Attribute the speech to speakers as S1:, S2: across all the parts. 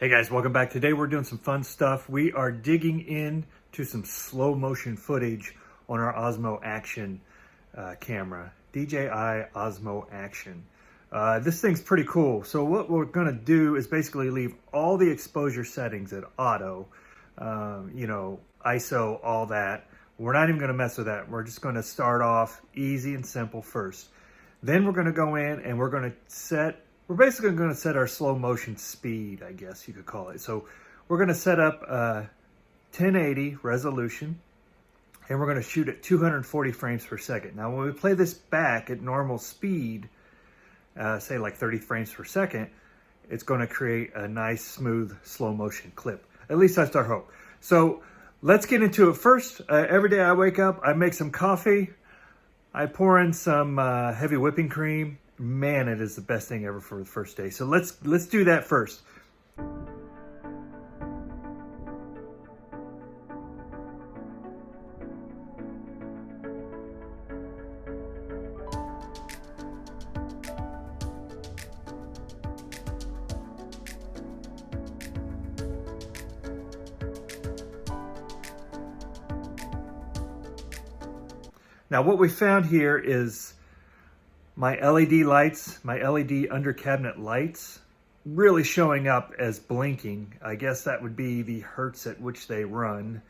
S1: Hey guys, welcome back. Today we're doing some fun stuff. We are digging into some slow motion footage on our Osmo Action camera, DJI Osmo Action. This thing's pretty cool. So what we're gonna do is basically leave all the exposure settings at auto, ISO, all that. We're not even gonna mess with that. We're just gonna start off easy and simple first. Then we're gonna go in and we're basically going to set our slow motion speed, I guess you could call it. So we're going to set up 1080 resolution, and we're going to shoot at 240 frames per second. Now, when we play this back at normal speed, say like 30 frames per second, it's going to create a nice, smooth, slow motion clip. At least that's our hope. So let's get into it. First, every day I wake up, I make some coffee. I pour in some heavy whipping cream. Man, it is the best thing ever for the first day. So let's do that first. Now what we found here is my LED lights, my LED under cabinet lights, really showing up as blinking. I guess that would be the hertz at which they run,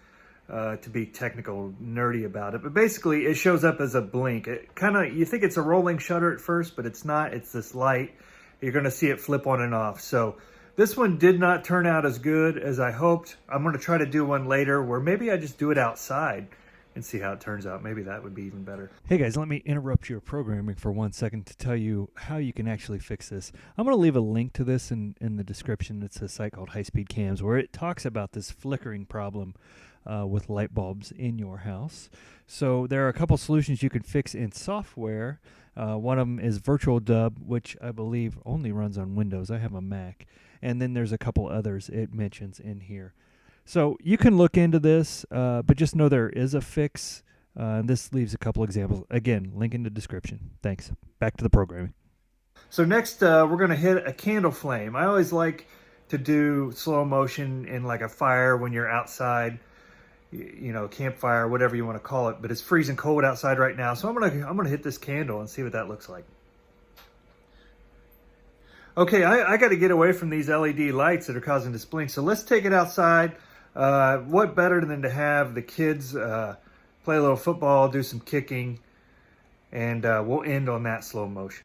S1: to be technical, nerdy about it. But basically it shows up as a blink. It you think it's a rolling shutter at first, but it's not. It's this light. You're gonna see it flip on and off. So this one did not turn out as good as I hoped. I'm gonna try to do one later where maybe I just do it outside and see how it turns out. Maybe that would be even better.
S2: Hey guys, let me interrupt your programming for 1 second to tell you how you can actually fix this. I'm going to leave a link to this in the description. It's a site called High Speed Cams where it talks about this flickering problem with light bulbs in your house. So there are a couple solutions you can fix in software. One of them is Virtual Dub, which I believe only runs on Windows. I have a Mac. And then there's a couple others it mentions in here. So you can look into this, but just know there is a fix. This leaves a couple examples. Again, link in the description. Thanks. Back to the programming.
S1: So next, we're going to hit a candle flame. I always like to do slow motion in like a fire when you're outside, campfire, whatever you want to call it. But it's freezing cold outside right now, so I'm gonna hit this candle and see what that looks like. Okay, I got to get away from these LED lights that are causing this blink. So let's take it outside. What better than to have the kids play a little football, do some kicking, and we'll end on that slow motion.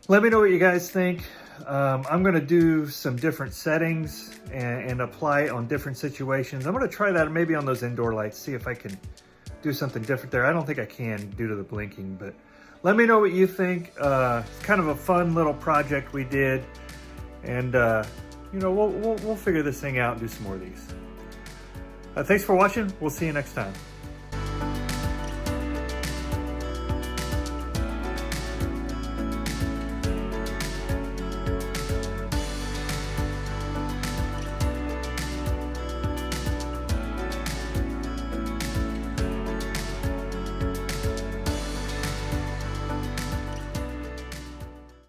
S1: Let me know what you guys think. I'm going to do some different settings and apply it on different situations. I'm going to try that maybe on those indoor lights, see if I can do something different there. I don't think I can due to the blinking, but let me know what you think. It's kind of a fun little project we did, and we'll figure this thing out and do some more of these. Thanks for watching. We'll see you next time.